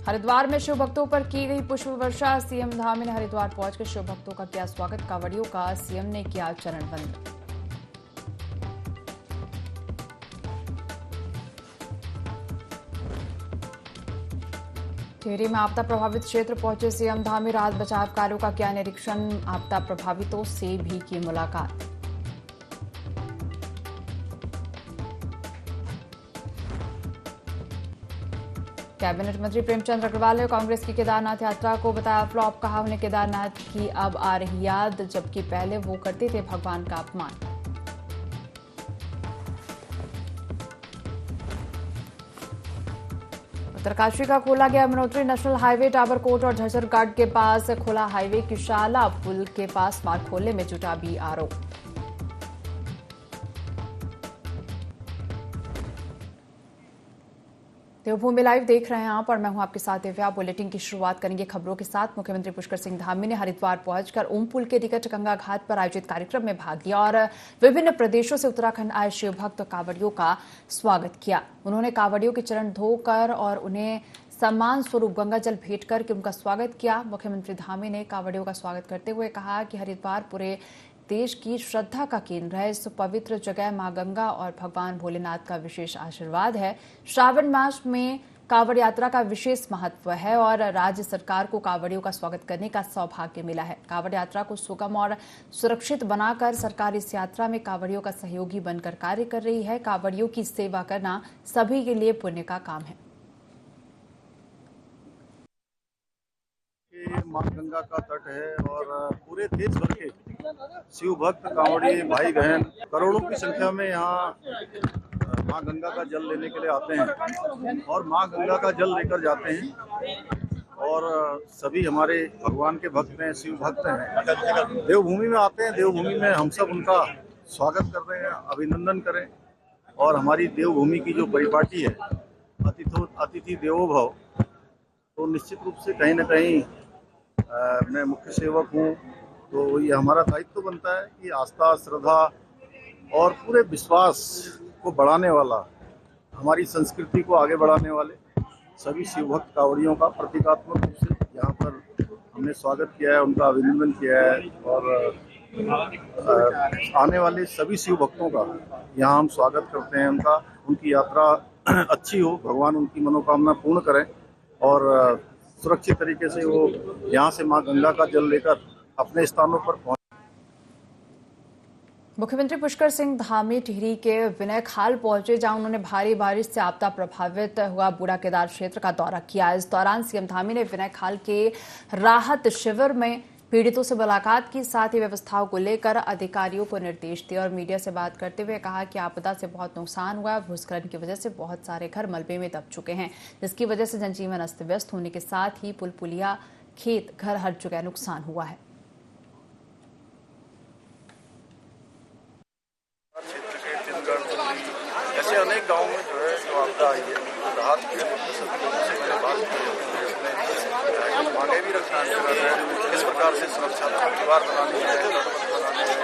हरिद्वार में शिव भक्तों पर की गई पुष्प वर्षा। सीएम धामी ने हरिद्वार पहुंचकर शिव भक्तों का किया स्वागत। कांवड़ियों का सीएम ने किया चरणवंदन। टिहरी में आपदा प्रभावित क्षेत्र पहुंचे सीएम धामी। राहत बचाव कार्यों का किया निरीक्षण। आपदा प्रभावितों से भी की मुलाकात। कैबिनेट मंत्री प्रेमचंद अग्रवाल ने कांग्रेस की केदारनाथ यात्रा को बताया फ्लॉप। कहा उन्हें केदारनाथ की अब आ रही याद, जबकि पहले वो करते थे भगवान का अपमान। उत्तरकाशी का खोला गया यमुनोत्री नेशनल हाईवे। टाबरकोट और झज्जरगढ़ के पास खुला हाईवे की शाला। पुल के पास मार्ग खोलने में जुटा बीआरओ। देवभूमि लाइव देख रहे हैं आप और मैं हूं आपके साथ दिव्या। बुलेटिन की शुरुआत करेंगे खबरों के साथ। मुख्यमंत्री पुष्कर सिंह धामी ने हरिद्वार पहुंचकर ओम पुल के निकट गंगा घाट पर आयोजित कार्यक्रम में भाग लिया और विभिन्न प्रदेशों से उत्तराखंड आए शिव भक्त कांवड़ियों का स्वागत किया। उन्होंने कांवड़ियों के चरण धोकर और उन्हें सम्मान स्वरूप गंगा जल भेंट करके उनका स्वागत किया। मुख्यमंत्री धामी ने कांवड़ियों का स्वागत करते हुए कहा कि हरिद्वार पूरे देश की श्रद्धा का केंद्र है। इस पवित्र जगह मां गंगा और भगवान भोलेनाथ का विशेष आशीर्वाद है। श्रावण मास में कांवड़ यात्रा का विशेष महत्व है और राज्य सरकार को कांवड़ियों का स्वागत करने का सौभाग्य मिला है। कांवड़ यात्रा को सुगम और सुरक्षित बनाकर सरकार इस यात्रा में कांवड़ियों का सहयोगी बनकर कार्य कर रही है। कांवड़ियों की सेवा करना सभी के लिए पुण्य का काम है। मां गंगा का तट है और पूरे देश भर के शिव भक्त कांवड़ी भाई बहन करोड़ों की संख्या में यहाँ मां गंगा का जल लेने के लिए आते हैं और मां गंगा का जल लेकर जाते हैं। और सभी हमारे भगवान के भक्त हैं, शिव भक्त हैं, देवभूमि में आते हैं। देवभूमि में हम सब उनका स्वागत कर रहे हैं, अभिनंदन करें। और हमारी देवभूमि की जो परिपाटी है अतिथि देवो भव, तो निश्चित रूप से कहीं न कहीं मैं मुख्य सेवक हूँ, तो ये हमारा दायित्व बनता है कि आस्था, श्रद्धा और पूरे विश्वास को बढ़ाने वाला, हमारी संस्कृति को आगे बढ़ाने वाले सभी शिव भक्त कांवड़ियों का प्रतीकात्मक रूप से यहाँ पर हमने स्वागत किया है, उनका अभिनंदन किया है। और आने वाले सभी शिव भक्तों का यहाँ हम स्वागत करते हैं। उनकी यात्रा अच्छी हो, भगवान उनकी मनोकामना पूर्ण करें और सुरक्षित तरीके से वो यहाँ से मां गंगा का जल लेकर अपने स्थानों पर पहुंचे। मुख्यमंत्री पुष्कर सिंह धामी टिहरी के विनय खाल पहुंचे, जहां उन्होंने भारी बारिश से आपदा प्रभावित हुआ बूढ़ा केदार क्षेत्र का दौरा किया। इस दौरान सीएम धामी ने विनय खाल के राहत शिविर में पीड़ितों से मुलाकात की, साथ ही व्यवस्थाओं को लेकर अधिकारियों को निर्देश दिए और मीडिया से बात करते हुए कहा कि आपदा से बहुत नुकसान हुआ है। भूस्खलन की वजह से बहुत सारे घर मलबे में दब चुके हैं, जिसकी वजह से जनजीवन अस्त व्यस्त होने के साथ ही पुल पुलिया, खेत, घर हर जगह नुकसान हुआ है। ऐसे अनेक गाँव में जो है जो आपदा आई है, राहत के सभी लोगों से मैंने बात की है, मांगे भी रखना है, किस प्रकार से सुरक्षा दीवार बनानी है, बनानी है,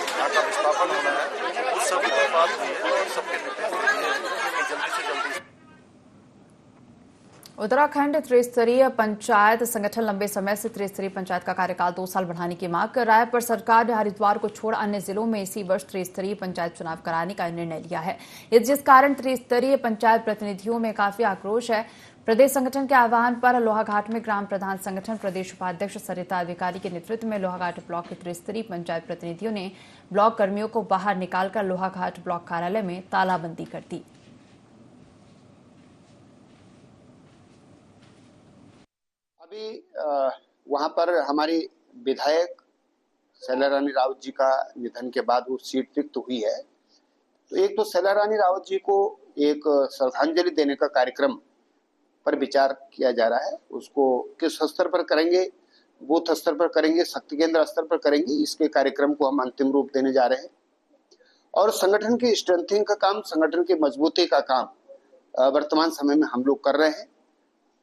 यहाँ का विस्थापन होना है, उस सभी पर बात हुई है और सबके निर्देश जल्दी से जल्दी। उत्तराखंड त्रिस्तरीय पंचायत संगठन लंबे समय से त्रिस्तरीय पंचायत का कार्यकाल 2 साल बढ़ाने की मांग कर रहा है, पर सरकार ने हरिद्वार को छोड़ अन्य जिलों में इसी वर्ष त्रिस्तरीय पंचायत चुनाव कराने का निर्णय लिया है, जिस कारण त्रिस्तरीय पंचायत प्रतिनिधियों में काफी आक्रोश है। प्रदेश संगठन के आह्वान पर लोहाघाट में ग्राम प्रधान संगठन प्रदेश उपाध्यक्ष सरिता अधिकारी के नेतृत्व में लोहाघाट ब्लॉक के त्रिस्तरीय पंचायत प्रतिनिधियों ने ब्लॉक कर्मियों को बाहर निकालकर लोहाघाट ब्लॉक कार्यालय में तालाबंदी कर दी। अभी वहां पर हमारी विधायक शैला रानी रावत जी का निधन के बाद वो सीट रिक्त हुई है, तो एक तो शैला रानी रावत जी को एक श्रद्धांजलि देने का कार्यक्रम पर विचार किया जा रहा है। उसको किस स्तर पर करेंगे, बूथ स्तर पर करेंगे, शक्ति केंद्र स्तर पर करेंगे, इसके कार्यक्रम को हम अंतिम रूप देने जा रहे हैं। और संगठन की स्ट्रेंथिंग का काम, संगठन की मजबूती का काम वर्तमान समय में हम लोग कर रहे हैं।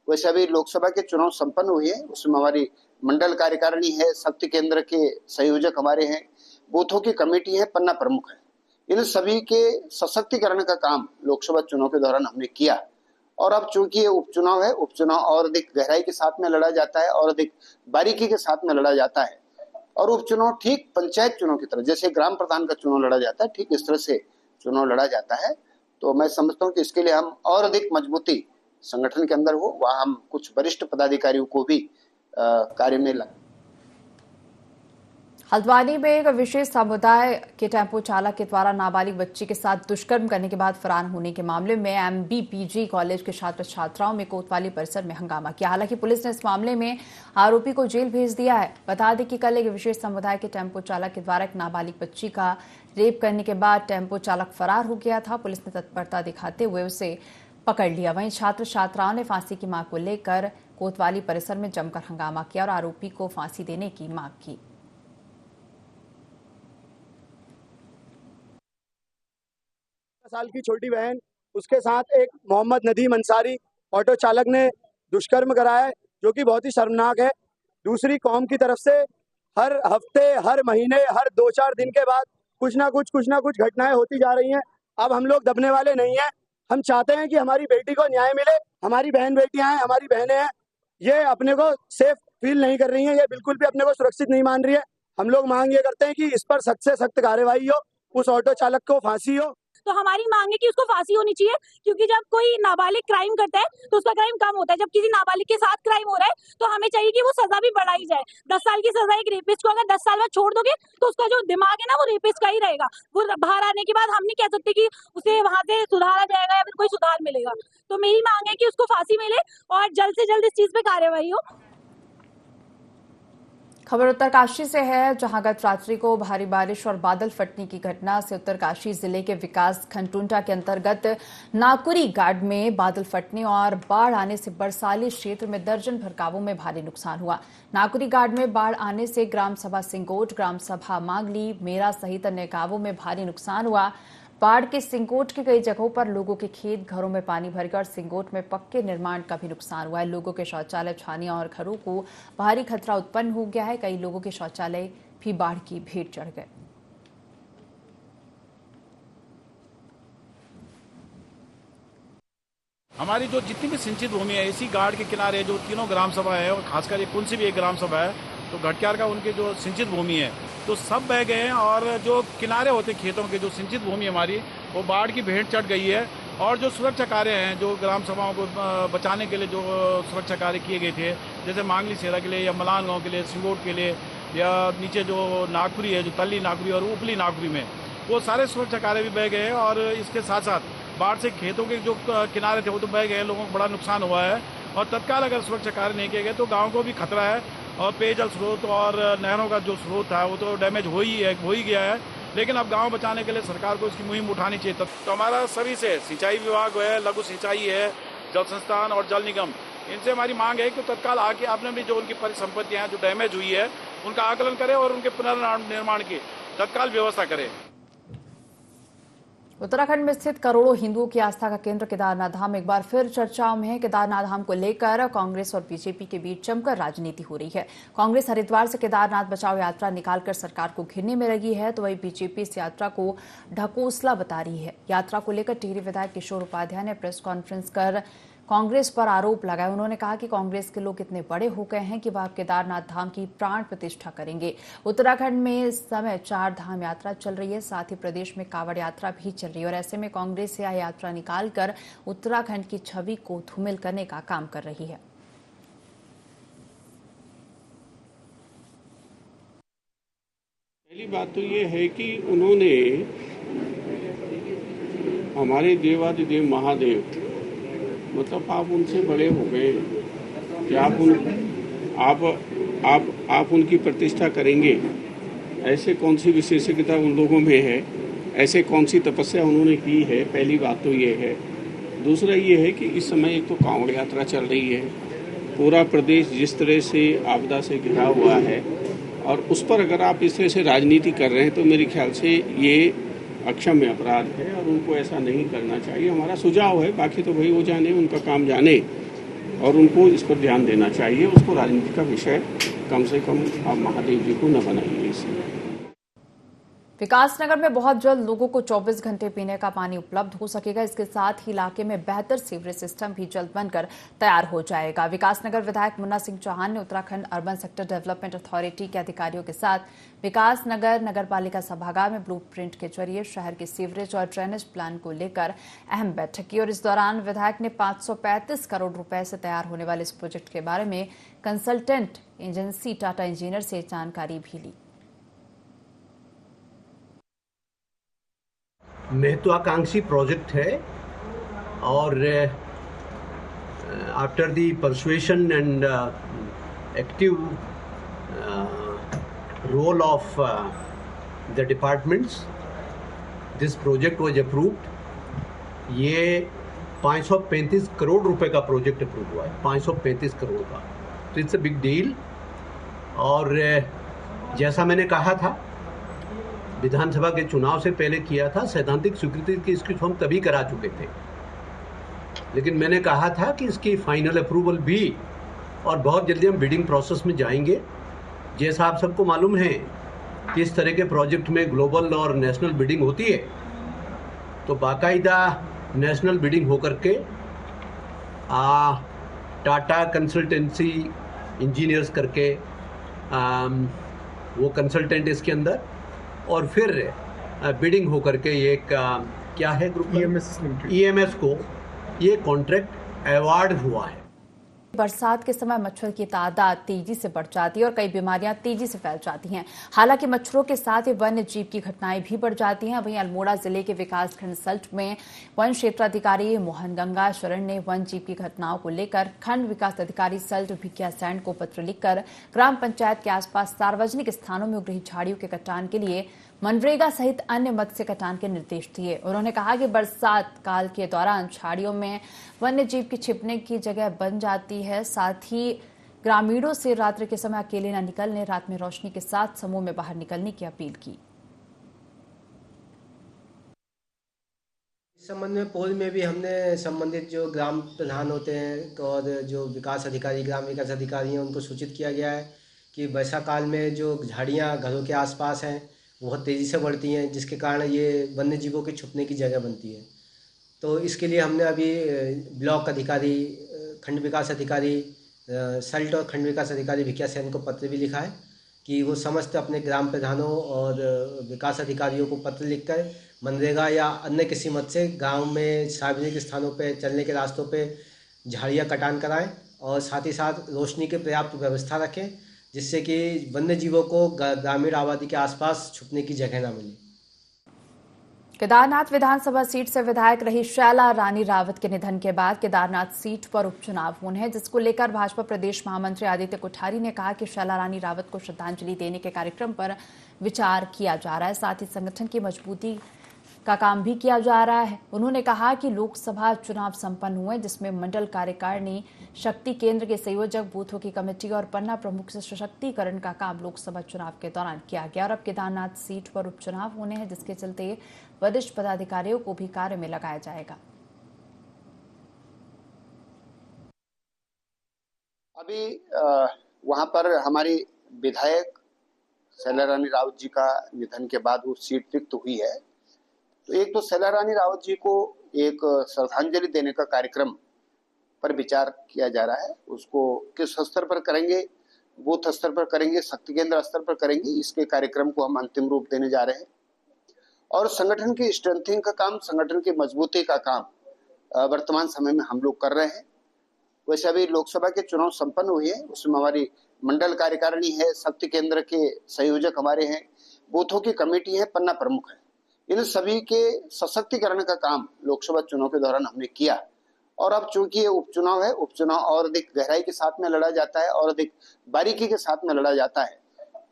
वैसे अभी लोकसभा के चुनाव संपन्न हुए हैं, उसमें हमारी मंडल कार्यकारिणी है, शक्ति केंद्र के संयोजक हमारे हैं, बूथों की कमेटी है, पन्ना प्रमुख है। इन सभी के सशक्तिकरण का काम लोकसभा चुनाव के दौरान हमने किया और अब चूंकि ये उपचुनाव है, उपचुनाव और अधिक गहराई के साथ में लड़ा जाता है और अधिक बारीकी के साथ में लड़ा जाता है। और उपचुनाव ठीक पंचायत चुनाव की तरह, जैसे ग्राम प्रधान का चुनाव लड़ा जाता है, ठीक इस तरह से चुनाव लड़ा जाता है। तो मैं समझता हूँ कि इसके लिए हम और अधिक मजबूती संगठन के अंदर हो, वहां हम कुछ वरिष्ठ पदाधिकारियों को भी कार्य में लाए। हल्द्वानी में एक विशेष समुदाय के टेम्पो चालक के द्वारा नाबालिग बच्ची के साथ दुष्कर्म करने के बाद फरार होने के मामले में MBPG कॉलेज के छात्र छात्राओं में कोतवाली परिसर में हंगामा किया। हालांकि पुलिस ने इस मामले में आरोपी को जेल भेज दिया है। बता दें कि कल एक विशेष समुदाय के टेम्पो चालक के द्वारा एक नाबालिग बच्ची का रेप करने के बाद टेम्पो चालक फरार हो गया था। पुलिस ने तत्परता दिखाते हुए उसे पकड़ लिया। वहीं छात्र छात्राओं ने फांसी की मांग को लेकर कोतवाली परिसर में जमकर हंगामा किया और आरोपी को फांसी देने की मांग की। साल की छोटी बहन, उसके साथ एक मोहम्मद नदीम अंसारी ऑटो चालक ने दुष्कर्म कराया है, जो कि बहुत ही शर्मनाक है। दूसरी कौम की तरफ से हर हफ्ते, हर महीने, हर 2-4 दिन के बाद कुछ ना कुछ घटनाएं होती जा रही हैं। अब हम लोग दबने वाले नहीं हैं। हम चाहते हैं कि हमारी बेटी को न्याय मिले। हमारी बहन बेटियां हैं, हमारी बहनें हैं, ये अपने को सेफ फील नहीं कर रही हैं, ये बिल्कुल भी अपने को सुरक्षित नहीं मान रही है। हम लोग मांग ये करते हैं कि इस पर सख्त से सख्त कार्रवाई हो, उस ऑटो चालक को फांसी हो। तो हमारी मांग है कि उसको फांसी होनी चाहिए, क्योंकि जब कोई नाबालिग क्राइम करता है तो उसका क्राइम कम होता है। जब किसी नाबालिग के साथ क्राइम हो रहा है तो हमें चाहिए कि वो सजा भी बढ़ाई जाए। 10 साल की सजा एक रेपिस्ट को अगर 10 साल बाद छोड़ दोगे तो उसका जो दिमाग है ना, वो रेपिस्ट का ही रहेगा। वो बाहर आने के बाद हम नहीं कह सकते कि उसे वहां से सुधारा जाएगा या फिर कोई सुधार मिलेगा। तो मेरी मांग है कि उसको फांसी मिले और जल्द से जल्द इस चीज पे कार्रवाई हो। खबर उत्तरकाशी से है, जहां गत रात्रि को भारी बारिश और बादल फटने की घटना से उत्तरकाशी जिले के विकास खंड टुंटा के अंतर्गत नाकुरी गाड में बादल फटने और बाढ़ आने से बरसाली क्षेत्र में दर्जन भर गांवों में भारी नुकसान हुआ। नाकुरी गाड में बाढ़ आने से ग्राम सभा सिंगोट, ग्राम सभा मांगली, मेरा सहित अन्य गांवों में भारी नुकसान हुआ। बाढ़ के सिंगोट की कई जगहों पर लोगों के खेत, घरों में पानी भर गया और सिंगोट में पक्के निर्माण का भी नुकसान हुआ है। लोगों के शौचालय, छानियां और घरों को भारी खतरा उत्पन्न हो गया है। कई लोगों के शौचालय भी बाढ़ की भेंट चढ़ गए। हमारी जो जितनी भी सिंचित भूमि है, इसी गाड़ के किनारे जो तीनों ग्राम सभा है और खासकर कौन सी भी एक ग्राम सभा है, तो घटक्यार का उनके जो सिंचित भूमि है तो सब बह गए हैं। और जो किनारे होते खेतों के जो सिंचित भूमि हमारी, वो बाढ़ की भेंट चढ़ गई है। और जो सुरक्षा कार्य हैं, जो ग्राम सभाओं को बचाने के लिए जो सुरक्षा कार्य किए गए थे, जैसे मांगली सेरा के लिए या मलान गाँव के लिए, सिंगोट के लिए, या नीचे जो नागपुरी है, जो तल्ली नागपुरी और ऊपली नागपुरी में, वो सारे सुरक्षा कार्य भी बह गए हैं। और इसके साथ साथ बाढ़ से खेतों के जो किनारे थे वो तो बह गए, लोगों को बड़ा नुकसान हुआ है। और तत्काल अगर सुरक्षा कार्य नहीं किए गए तो गाँव को भी खतरा है। और पेयजल स्रोत और नहरों का जो स्रोत था वो तो डैमेज हो ही गया है। लेकिन अब गांव बचाने के लिए सरकार को इसकी मुहिम उठानी चाहिए। तो हमारा सभी से, सिंचाई विभाग है, लघु सिंचाई है, जल संस्थान और जल निगम, इनसे हमारी मांग है कि तत्काल आके आपने भी जो उनकी परिसंपत्तियां हैं जो डैमेज हुई है उनका आकलन करें और उनके पुनर्निर्माण की तत्काल व्यवस्था करें। उत्तराखंड में स्थित करोड़ों हिंदुओं की आस्था का केंद्र केदारनाथ धाम एक बार फिर चर्चाओं में है। केदारनाथ धाम को लेकर कांग्रेस और बीजेपी के बीच जमकर राजनीति हो रही है। कांग्रेस हरिद्वार से केदारनाथ बचाओ यात्रा निकालकर सरकार को घेरने में लगी है, तो वहीं बीजेपी इस यात्रा को ढकोसला बता रही है। यात्रा को लेकर टिहरी विधायक किशोर उपाध्याय ने प्रेस कॉन्फ्रेंस कर कांग्रेस पर आरोप लगाए। उन्होंने कहा कि कांग्रेस के लोग इतने बड़े हो गए हैं कि वह केदारनाथ धाम की प्राण प्रतिष्ठा करेंगे। उत्तराखंड में इस समय 4 धाम यात्रा चल रही है, साथ ही प्रदेश में कांवड़ यात्रा भी चल रही है और ऐसे में कांग्रेस यह यात्रा निकालकर उत्तराखंड की छवि को धूमिल करने का काम कर रही है। पहली बात तो ये है कि उन्होंने हमारे देवादिदेव महादेव, मतलब आप उनसे बड़े हो गए कि आप उनकी प्रतिष्ठा करेंगे। ऐसे कौन सी विशेषज्ञता उन लोगों में है, ऐसे कौन सी तपस्या उन्होंने की है। पहली बात तो ये है। दूसरा ये है कि इस समय एक तो कांवड़ यात्रा चल रही है, पूरा प्रदेश जिस तरह से आपदा से घिरा हुआ है और उस पर अगर आप इस तरह से राजनीति कर रहे हैं तो मेरे ख्याल से ये अक्षम्य अपराध है और उनको ऐसा नहीं करना चाहिए। हमारा सुझाव है, बाकी तो भाई वो जाने, उनका काम जाने, और उनको इस पर ध्यान देना चाहिए। उसको राजनीति का विषय कम से कम आप महादेव जी को न बनाइए। इसमें विकासनगर में बहुत जल्द लोगों को 24 घंटे पीने का पानी उपलब्ध हो सकेगा। इसके साथ ही इलाके में बेहतर सीवरेज सिस्टम भी जल्द बनकर तैयार हो जाएगा। विकासनगर विधायक मुन्ना सिंह चौहान ने Uttarakhand urban sector development authority के अधिकारियों के साथ विकासनगर नगरपालिका सभागार में ब्लूप्रिंट के जरिए शहर के सीवरेज और ड्रेनेज प्लान को लेकर अहम बैठक की और इस दौरान विधायक ने 535 करोड़ रुपए से तैयार होने वाले इस प्रोजेक्ट के बारे में कंसल्टेंट एजेंसी टाटा इंजीनियर से जानकारी भी ली। महत्वाकांक्षी प्रोजेक्ट है और after the persuasion and active role of the departments this project was approved. ये 535 करोड़ रुपए का प्रोजेक्ट अप्रूव हुआ है, 535 करोड़ का, तो इट्स अ बिग डील। और जैसा मैंने कहा था विधानसभा के चुनाव से पहले किया था, सैद्धांतिक स्वीकृति की इसकी हम तभी करा चुके थे, लेकिन मैंने कहा था कि इसकी फाइनल अप्रूवल भी और बहुत जल्दी हम बिडिंग प्रोसेस में जाएंगे। जैसा आप सबको मालूम है कि इस तरह के प्रोजेक्ट में ग्लोबल और नेशनल बिडिंग होती है, तो बाकायदा नेशनल बिडिंग होकर के टाटा कंसल्टेंसी इंजीनियर्स करके वो कंसल्टेंट इसके अंदर और फिर बिडिंग होकर के एक क्या है ग्रुप EMS को ये कॉन्ट्रैक्ट अवार्ड हुआ है। बरसात के समय मच्छर की तादाद तेजी से बढ़ जाती है और कई बीमारियां तेजी से फैल जाती हैं। हालांकि मच्छरों के साथ ही वन्य जीव की घटनाएं भी बढ़ जाती हैं। वहीं अल्मोड़ा जिले के विकासखंड सल्ट में वन क्षेत्राधिकारी मोहन गंगा शरण ने वन जीव की घटनाओं को लेकर खंड विकास अधिकारी सल्ट भिकिया सैंड को पत्र लिखकर ग्राम पंचायत के आसपास सार्वजनिक स्थानों में उग रही झाड़ियों के कटान के लिए मनरेगा सहित अन्य मत्स्य कटान के निर्देश दिए। उन्होंने कहा कि बरसात काल के दौरान झाड़ियों में वन्य जीव की छिपने की जगह बन जाती है। साथ ही ग्रामीणों से रात्रि के समय अकेले न निकलने, रात में रोशनी के साथ समूह में बाहर निकलने की अपील की। इस संबंध में पूर्व में भी हमने संबंधित जो ग्राम प्रधान होते हैं और जो विकास अधिकारी, ग्राम विकास अधिकारी हैं, उनको सूचित किया गया है कि वर्षा काल में जो झाड़ियाँ घरों के आसपास हैं बहुत तेज़ी से बढ़ती हैं, जिसके कारण ये वन्य जीवों के छुपने की जगह बनती है। तो इसके लिए हमने अभी ब्लॉक अधिकारी, खंड विकास अधिकारी सल्ट और खंड विकास अधिकारी भिकिया सैन को पत्र भी लिखा है कि वो समस्त अपने ग्राम प्रधानों और विकास अधिकारियों को पत्र लिखकर मनरेगा या अन्य किसी मद से गांव में सार्वजनिक स्थानों पे चलने के रास्तों पे झाड़ियाँ कटान कराएं और साथ ही साथ रोशनी की पर्याप्त व्यवस्था रखें, जिससे कि वन्य जीवों को ग्रामीण आबादी के आसपास छुपने की जगह न मिले। केदारनाथ विधानसभा सीट से विधायक रही शैला रानी रावत के निधन के बाद केदारनाथ सीट पर उपचुनाव होने हैं, जिसको लेकर भाजपा प्रदेश महामंत्री आदित्य कोठारी ने कहा कि शैला रानी रावत को श्रद्धांजलि देने के कार्यक्रम पर विचार किया जा रहा है। साथ ही संगठन की मजबूती का काम भी किया जा रहा है। उन्होंने कहा कि लोकसभा चुनाव संपन्न हुए, जिसमें मंडल कार्यकारिणी, शक्ति केंद्र के संयोजक, बूथों की कमेटी और पन्ना प्रमुख से सशक्तिकरण का काम लोकसभा चुनाव के दौरान किया गया और अब केदारनाथ सीट पर उपचुनाव होने हैं, जिसके चलते वरिष्ठ पदाधिकारियों को भी कार्य में लगाया जाएगा। अभी वहां पर हमारी विधायक शैला रानी रावत जी का निधन के बाद वो सीट रिक्त हुई है, तो एक तो शैला रानी रावत जी को एक श्रद्धांजलि देने का कार्यक्रम पर विचार किया जा रहा है। उसको किस स्तर पर करेंगे, बूथ स्तर पर करेंगे, शक्ति केंद्र स्तर पर करेंगे, इसके कार्यक्रम को हम अंतिम रूप देने जा रहे हैं। और संगठन की स्ट्रेंथिंग का काम, संगठन की मजबूती का काम वर्तमान समय में हम लोग कर रहे हैं। वैसे अभी लोकसभा के चुनाव संपन्न हुए हैं, उसमें हमारी मंडल कार्यकारिणी है, शक्ति केंद्र के संयोजक हमारे हैं, बूथों की कमेटी है, पन्ना प्रमुख है। इन सभी के सशक्तिकरण का काम लोकसभा चुनाव के दौरान हमने किया और अब चूंकि ये उपचुनाव है, उपचुनाव और अधिक गहराई के साथ में लड़ा जाता है और अधिक बारीकी के साथ में लड़ा जाता है।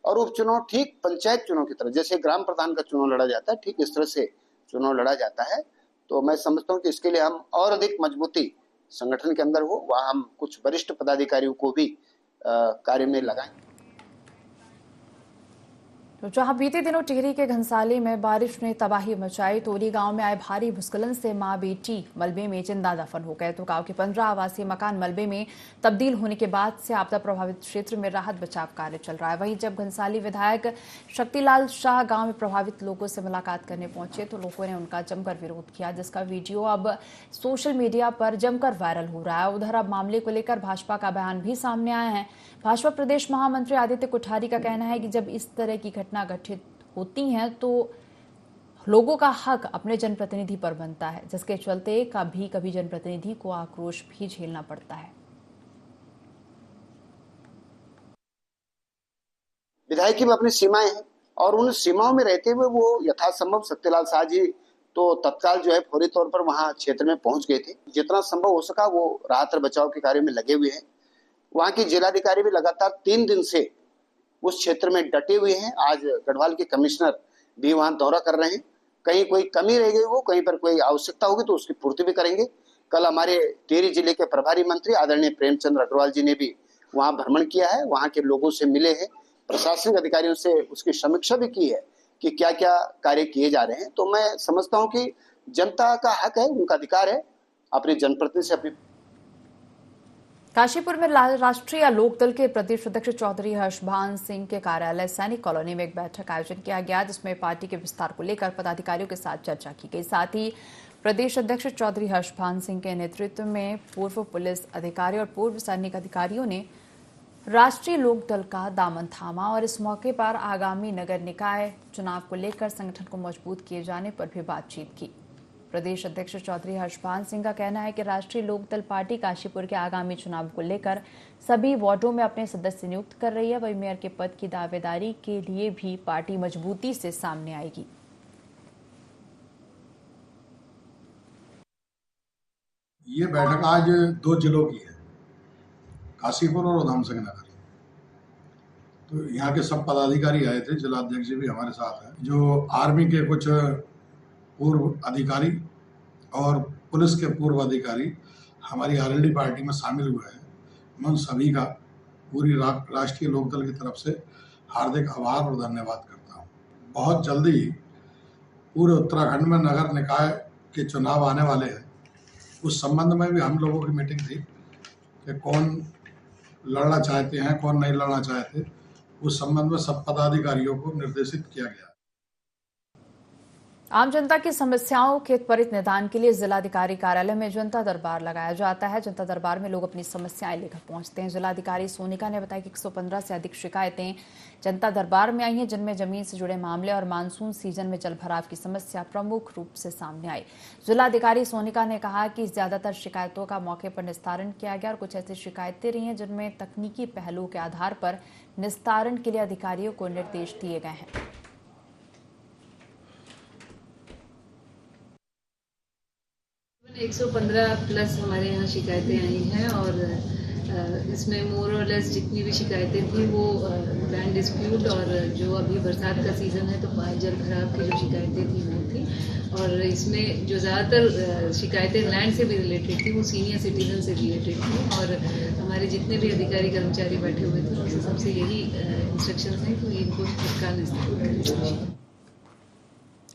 और उपचुनाव ठीक पंचायत चुनाव की तरह, जैसे ग्राम प्रधान का चुनाव लड़ा जाता है, ठीक इस तरह से चुनाव लड़ा जाता है। तो मैं समझता हूँ कि इसके लिए हम और अधिक मजबूती संगठन के अंदर हो, वहाँ हम कुछ वरिष्ठ पदाधिकारियों को भी कार्य में लगाएं। तो जहां बीते दिनों टिहरी के घनसाली में बारिश ने तबाही मचाई, तोली गांव में आए भारी भूस्खलन से मां बेटी मलबे में जिंदा दफन हो गए। तो गांव के 15 आवासीय मकान मलबे में तब्दील होने के बाद से आपदा प्रभावित क्षेत्र में राहत बचाव कार्य चल रहा है। वहीं जब घनसाली विधायक शक्तिलाल शाह गांव में प्रभावित लोगों से मुलाकात करने पहुंचे तो लोगों ने उनका जमकर विरोध किया, जिसका वीडियो अब सोशल मीडिया पर जमकर वायरल हो रहा है। उधर अब मामले को लेकर भाजपा का बयान भी सामने आया है। भाजपा प्रदेश महामंत्री आदित्य कोठारी का कहना है कि जब इस तरह की घटना घटित होती हैं तो लोगों का हक अपने जनप्रतिनिधि पर बनता है, जिसके चलते कभी कभी जनप्रतिनिधि को आक्रोश भी झेलना पड़ता है। विधायक की भी अपनी सीमाएं हैं और उन सीमाओं में रहते हुए वो यथासंभव शक्तिलाल शाह जी तो तत्काल जो है फौरी तौर पर वहां क्षेत्र में पहुंच गए थे। जितना संभव हो सका वो राहत और बचाव के कार्य में लगे हुए हैं। वहां की जिलाधिकारी भी लगातार 3 दिन से उस क्षेत्र में डटे हुए हैं। आज गढ़वाल के कमिश्नर भी वहां दौरा कर रहे हैं। कहीं कोई कमी रह गई हो, कहीं पर कोई आवश्यकता होगी तो उसकी पूर्ति भी करेंगे। कल हमारे टिहरी जिले के प्रभारी मंत्री आदरणीय प्रेमचंद अग्रवाल जी ने भी वहां भ्रमण किया है, वहां के लोगों से मिले हैं, प्रशासनिक अधिकारियों से उसकी समीक्षा भी की है कि क्या क्या कार्य किए जा रहे हैं। तो मैं समझता हूं कि जनता का हक है, उनका अधिकार है अपने जनप्रतिनिधि से अपनी। काशीपुर में राष्ट्रीय लोकदल के प्रदेश अध्यक्ष चौधरी हर्षभान सिंह के कार्यालय सैनिक कॉलोनी में एक बैठक आयोजन किया गया, जिसमें पार्टी के विस्तार को लेकर पदाधिकारियों के साथ चर्चा की गई। साथ ही प्रदेश अध्यक्ष चौधरी हर्षभान सिंह के नेतृत्व में पूर्व पुलिस अधिकारी और पूर्व सैनिक अधिकारियों ने राष्ट्रीय लोकदल का दामन थामा और इस मौके पर आगामी नगर निकाय चुनाव को लेकर संगठन को मजबूत किए जाने पर भी बातचीत की। प्रदेश अध्यक्ष चौधरी हर्षभान सिंह का कहना है कि राष्ट्रीय लोकदल पार्टी काशीपुर के आगामी चुनाव को लेकर सभी वार्डों में अपने सदस्य नियुक्त कर रही है। वहीं मेयर के पद की दावेदारी के लिए भी पार्टी मजबूती से सामने आएगी। ये बैठक आज 2 जिलों की है, काशीपुर और उधमसिंह नगर। तो यहाँ के सब पदाधिकारी आए थे, जिलाध्यक्ष भी हमारे साथ हैं। जो आर्मी के कुछ पूर्व अधिकारी और पुलिस के पूर्व अधिकारी हमारी आरएलडी पार्टी में शामिल हुए हैं। मैं उन सभी का पूरी राष्ट्रीय लोकदल की तरफ से हार्दिक आभार और धन्यवाद करता हूँ। बहुत जल्दी पूरे उत्तराखंड में नगर निकाय के चुनाव आने वाले हैं। उस संबंध में भी हम लोगों की मीटिंग थी कि कौन लड़ना चाहते हैं, कौन नहीं लड़ना चाहते। उस संबंध में सब पदाधिकारियों को निर्देशित किया गया। आम जनता की समस्याओं के त्वरित निदान के लिए जिलाधिकारी कार्यालय में जनता दरबार लगाया जाता है। जनता दरबार में लोग अपनी समस्याएं लेकर पहुंचते हैं। जिलाधिकारी सोनिका ने बताया कि 115 से अधिक शिकायतें जनता दरबार में आई हैं, जिनमें जमीन से जुड़े मामले और मानसून सीजन में जलभराव की समस्या प्रमुख रूप से सामने आई। जिलाधिकारी सोनिका ने कहा कि ज्यादातर शिकायतों का मौके पर निस्तारण किया गया और कुछ ऐसी शिकायतें रही हैं जिनमें तकनीकी पहलू के आधार पर निस्तारण के लिए अधिकारियों को निर्देश दिए गए हैं। 115 प्लस हमारे यहाँ शिकायतें आई हैं और इसमें मोर और लेस जितनी भी शिकायतें थी वो लैंड डिस्प्यूट और जो अभी बरसात का सीज़न है तो जल भराव की जो शिकायतें थी वो थी। और इसमें जो ज़्यादातर शिकायतें लैंड से भी रिलेटेड थी वो सीनियर सिटीजन से रिलेटेड थी। और हमारे जितने भी अधिकारी कर्मचारी बैठे हुए थे उनसे सबसे यही इंस्ट्रक्शंस हैं कि इनको तत्काल निस्तारण।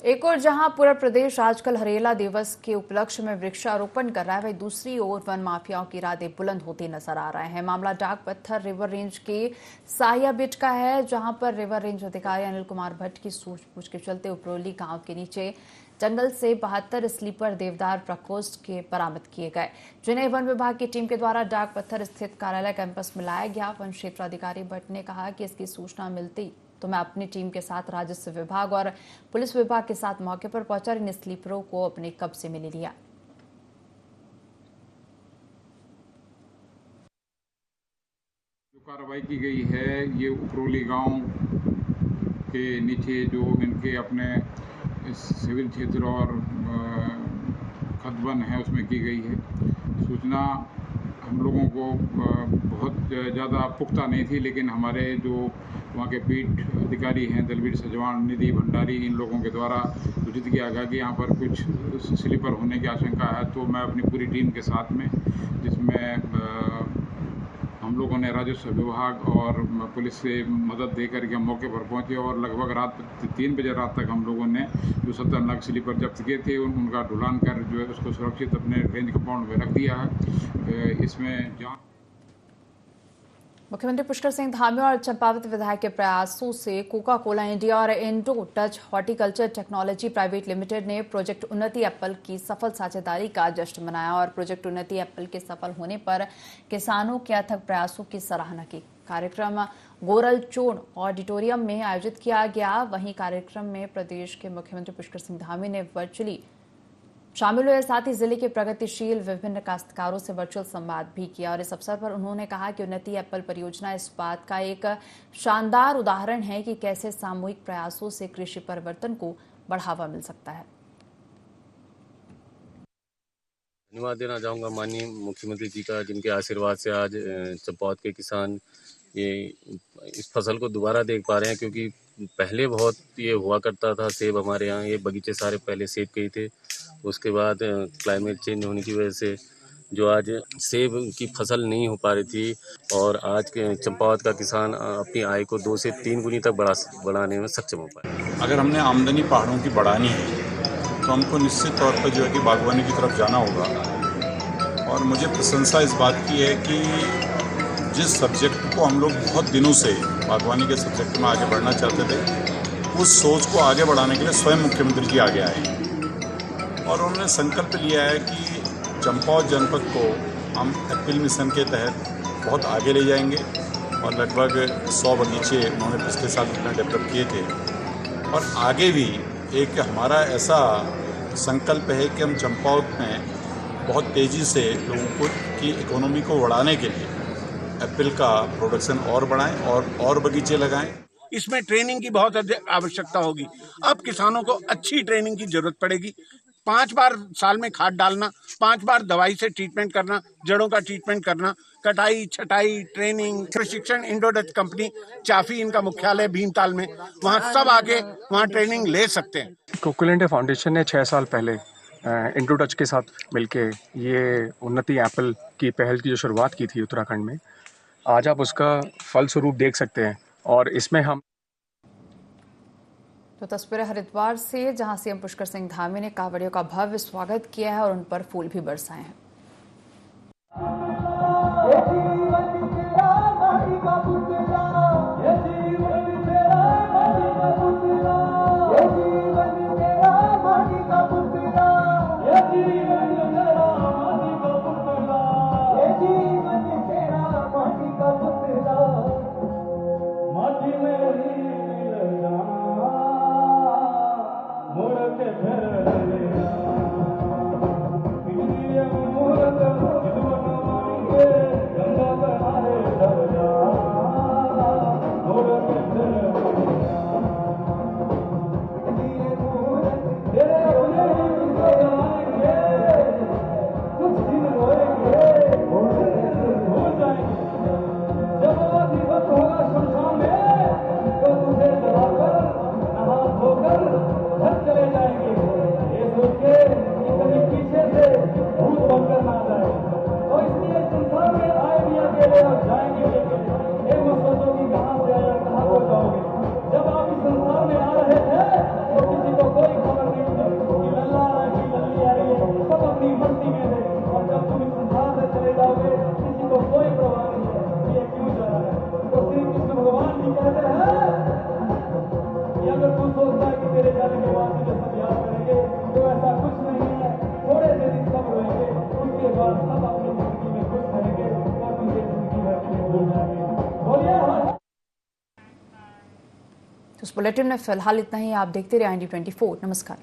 एक और जहां पूरा प्रदेश आजकल हरेला दिवस के उपलक्ष्य में वृक्षारोपण कर रहा है, वहीं दूसरी ओर वन माफियाओं की इरादे बुलंद होते नजर आ रहे हैं। मामला डाक पत्थर रिवर रेंज के साहिया बिट का है, जहां पर रिवर रेंज अधिकारी अनिल कुमार भट्ट की सूझबूझ के चलते उपरोली गांव के नीचे जंगल से 72 स्लीपर देवदार प्रकोष्ठ के बरामद किए गए, जिन्हें वन विभाग की टीम के द्वारा डाक पत्थर स्थित कार्यालय कैंपस में लाया गया। वन क्षेत्र अधिकारी भट्ट ने कहा कि इसकी सूचना मिलती तो मैं अपनी टीम के साथ राजस्व विभाग और पुलिस विभाग के साथ मौके पर पहुंचा, इन स्लीपरों को अपने कब्जे में ले लिया। जो कार्रवाई की गई है ये उपरोली गांव के नीचे जो इनके अपने सिविल क्षेत्र और खतवन है उसमें की गई है। सूचना हम लोगों को बहुत ज़्यादा पुख्ता नहीं थी, लेकिन हमारे जो वहाँ के पीठ अधिकारी हैं दलवीर सजवान, निधि भंडारी, इन लोगों के द्वारा सूचित किया गया कि यहाँ पर कुछ स्लीपर होने की आशंका है। तो मैं अपनी पूरी टीम के साथ में, जिसमें हम लोगों ने राजस्व विभाग और पुलिस से मदद दे करके हम मौके पर पहुंचे और लगभग रात 3 बजे रात तक हम लोगों ने जो 70 नग स्लीपर जब्त किए थे उनका ढुलान कर जो है उसको सुरक्षित अपने रेंज कंपाउंड में रख दिया है। इसमें मुख्यमंत्री पुष्कर सिंह धामी और चंपावत विधायक के प्रयासों से कोका कोला इंडिया और Indo touch horticulture technology private limited ने प्रोजेक्ट उन्नति एप्पल की सफल साझेदारी का जश्न मनाया और प्रोजेक्ट उन्नति एप्पल के सफल होने पर किसानों के अथक प्रयासों की सराहना की। कार्यक्रम गोरलचोड़ ऑडिटोरियम में आयोजित किया गया। वहीं कार्यक्रम में प्रदेश के मुख्यमंत्री पुष्कर सिंह धामी ने वर्चुअली शामिल हुए, साथ ही जिले के प्रगतिशील विभिन्न काश्तकारों से वर्चुअल संवाद भी किया और इस अवसर पर उन्होंने कहा कि उन्नति एप्पल परियोजना इस बात का एक शानदार उदाहरण है कि कैसे सामूहिक प्रयासों से कृषि परिवर्तन को बढ़ावा मिल सकता है। धन्यवाद देना चाहूँगा माननीय मुख्यमंत्री जी का, जिनके आशीर्वाद से आज चंपावत के किसान ये इस फसल को दोबारा देख पा रहे हैं, क्योंकि पहले बहुत ये हुआ करता था सेब हमारे यहाँ, ये बगीचे सारे पहले सेब के ही थे। उसके बाद क्लाइमेट चेंज होने की वजह से जो आज सेब की फसल नहीं हो पा रही थी और आज के चंपावत का किसान अपनी आय को 2 से 3 गुनी तक बढ़ाने में सक्षम हो पाए। अगर हमने आमदनी पहाड़ों की बढ़ानी है तो हमको निश्चित तौर पर जो है कि बागवानी की तरफ जाना होगा। और मुझे प्रशंसा इस बात की है कि जिस सब्जेक्ट को हम लोग बहुत दिनों से बागवानी के सब्जेक्ट में आगे बढ़ना चाहते थे, उस सोच को आगे बढ़ाने के लिए स्वयं मुख्यमंत्री जी आगे आए और उन्होंने संकल्प लिया है कि चंपावत जनपद को हम एप्पल मिशन के तहत बहुत आगे ले जाएंगे और लगभग 100 बगीचे उन्होंने पिछले साल उसमें डेवलप किए थे। और आगे भी एक हमारा ऐसा संकल्प है कि हम चंपावत में बहुत तेज़ी से लोगों को की इकोनॉमी को बढ़ाने के लिए एप्पल का प्रोडक्शन और बढ़ाएं और बगीचे लगाएं। इसमें ट्रेनिंग की बहुत आवश्यकता होगी। अब किसानों को अच्छी ट्रेनिंग की जरूरत पड़ेगी। 5 बार साल में खाद डालना, 5 बार दवाई से ट्रीटमेंट करना, जड़ों का ट्रीटमेंट करना, कटाई छटाई ट्रेनिंग, प्रशिक्षण इंडो डच कंपनी चाफी इनका मुख्यालय भीमताल में, वहाँ सब आके वहाँ ट्रेनिंग ले सकते हैं। कोकोला इंडिया फाउंडेशन ने 6 साल पहले इंडो टच के साथ मिलके ये उन्नति एप्पल की पहल की जो शुरुआत की थी उत्तराखंड में, आज आप उसका फलस्वरूप देख सकते हैं। और इसमें हम तो तस्वीरें हरिद्वार से, जहां सीएम पुष्कर सिंह धामी ने कांवड़ियों का भव्य स्वागत किया है और उन पर फूल भी बरसाए हैं। इस बुलेटिन में फिलहाल इतना ही। आप देखते रहिए IND24। नमस्कार।